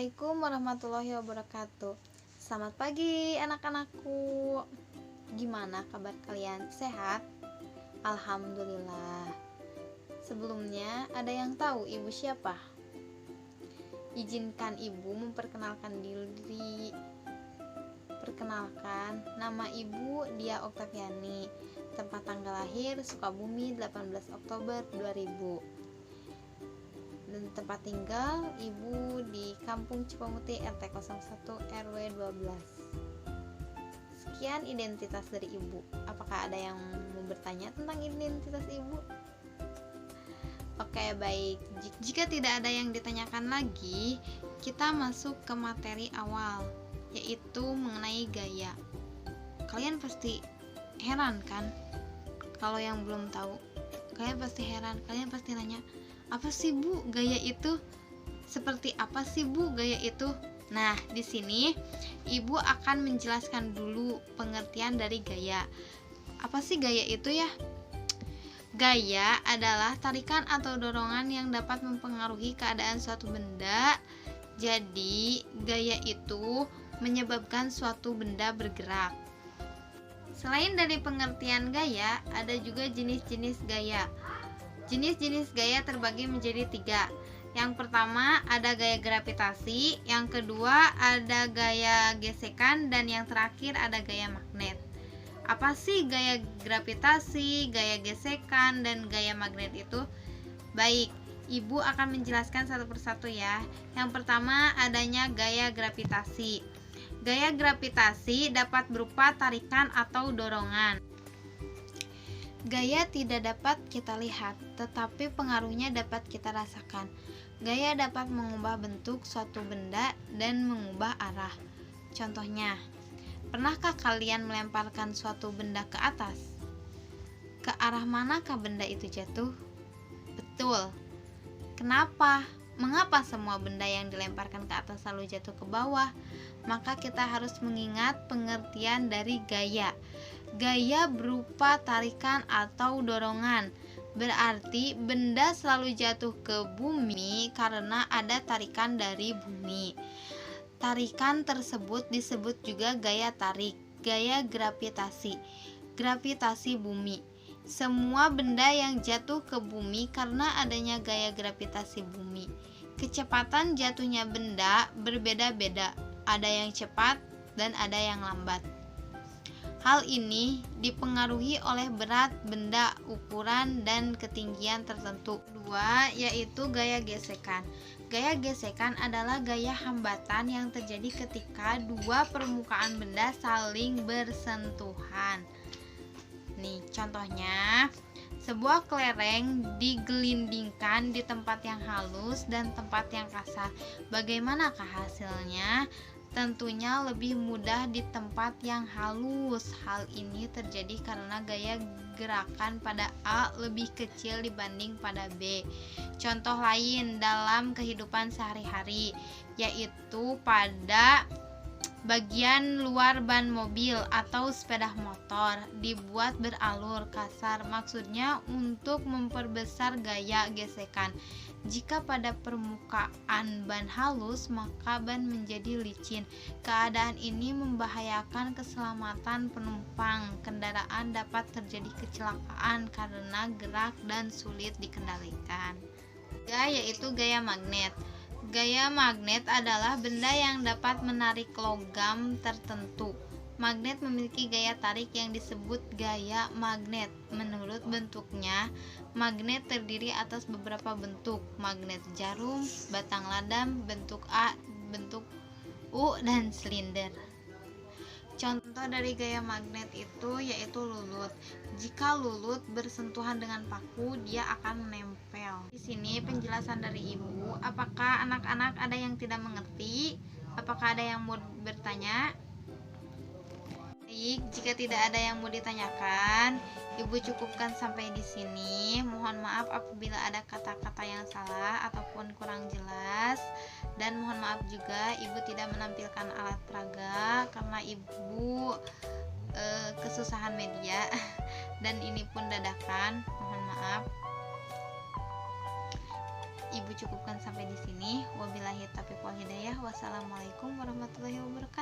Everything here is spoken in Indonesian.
Assalamualaikum warahmatullahi wabarakatuh. Selamat pagi anak-anakku. Gimana kabar kalian? Sehat? Alhamdulillah. Sebelumnya, ada yang tahu ibu siapa? Izinkan ibu memperkenalkan diri. Perkenalkan, nama ibu Dia Oktaviani. Tempat tanggal lahir Sukabumi 18 Oktober 2000. Dan tempat tinggal ibu di Kampung Cipamuti RT 01 RW 12. Sekian identitas dari ibu. Apakah ada yang mau bertanya tentang identitas ibu? Oke, baik. Jika tidak ada yang ditanyakan lagi, kita masuk ke materi awal, yaitu mengenai gaya. Kalian pasti heran kan? Kalau yang belum tahu, kalian pasti heran. Kalian pasti nanya, apa sih Bu gaya itu? Seperti apa sih Bu gaya itu? Nah, di sini Ibu akan menjelaskan dulu pengertian dari gaya. Apa sih gaya itu ya? Gaya adalah tarikan atau dorongan yang dapat mempengaruhi keadaan suatu benda. Jadi, gaya itu menyebabkan suatu benda bergerak. Selain dari pengertian gaya, ada juga jenis-jenis gaya. Jenis-jenis gaya terbagi menjadi 3. Yang pertama ada gaya gravitasi, yang kedua ada gaya gesekan, dan yang terakhir ada gaya magnet. Apa sih gaya gravitasi, gaya gesekan, dan gaya magnet itu? Baik, Ibu akan menjelaskan satu persatu ya. Yang pertama adanya gaya gravitasi. Gaya gravitasi dapat berupa tarikan atau dorongan. Gaya tidak dapat kita lihat, tetapi pengaruhnya dapat kita rasakan. Gaya dapat mengubah bentuk suatu benda dan mengubah arah. Contohnya, pernahkah kalian melemparkan suatu benda ke atas? Ke arah manakah benda itu jatuh? Betul. Kenapa? Mengapa semua benda yang dilemparkan ke atas selalu jatuh ke bawah? Maka kita harus mengingat pengertian dari gaya. Gaya berupa tarikan atau dorongan. Berarti benda selalu jatuh ke bumi karena ada tarikan dari bumi. Tarikan tersebut disebut juga gaya tarik, gaya gravitasi. Gravitasi bumi. Semua benda yang jatuh ke bumi karena adanya gaya gravitasi bumi. Kecepatan jatuhnya benda berbeda-beda. Ada yang cepat dan ada yang lambat. Hal ini dipengaruhi oleh berat benda, ukuran, dan ketinggian tertentu. Kedua, yaitu gaya gesekan. Gaya gesekan adalah gaya hambatan yang terjadi ketika dua permukaan benda saling bersentuhan. Nih, contohnya, sebuah kelereng digelindingkan di tempat yang halus dan tempat yang kasar. Bagaimanakah hasilnya? Tentunya lebih mudah di tempat yang halus. Hal ini terjadi karena gaya gerakan pada A lebih kecil dibanding pada B. Contoh lain dalam kehidupan sehari-hari, yaitu pada bagian luar ban mobil atau sepeda motor dibuat beralur kasar, maksudnya untuk memperbesar gaya gesekan. Jika pada permukaan ban halus, maka ban menjadi licin. Keadaan ini membahayakan keselamatan penumpang. Kendaraan dapat terjadi kecelakaan karena gerak dan sulit dikendalikan. Yaitu gaya magnet. Gaya magnet adalah benda yang dapat menarik logam tertentu. Magnet memiliki gaya tarik yang disebut gaya magnet. Menurut bentuknya, magnet terdiri atas beberapa bentuk: magnet jarum, batang ladam, bentuk A, bentuk U, dan silinder. Contoh dari gaya magnet itu yaitu lulut. Jika lulut bersentuhan dengan paku, dia akan menempel. Di sini penjelasan dari Ibu. Apakah anak-anak ada yang tidak mengerti? Apakah ada yang mau bertanya? Baik, jika tidak ada yang mau ditanyakan, Ibu cukupkan sampai di sini. Mohon maaf apabila ada kata-kata yang salah ataupun kurang jelas. Dan mohon maaf juga Ibu tidak menampilkan alat peraga karena Ibu kesusahan media. Dan ini pun dadakan, mohon maaf. Ibu cukupkan sampai di sini. Wabillahi taufiq wal hidayah. Wassalamualaikum warahmatullahi wabarakatuh.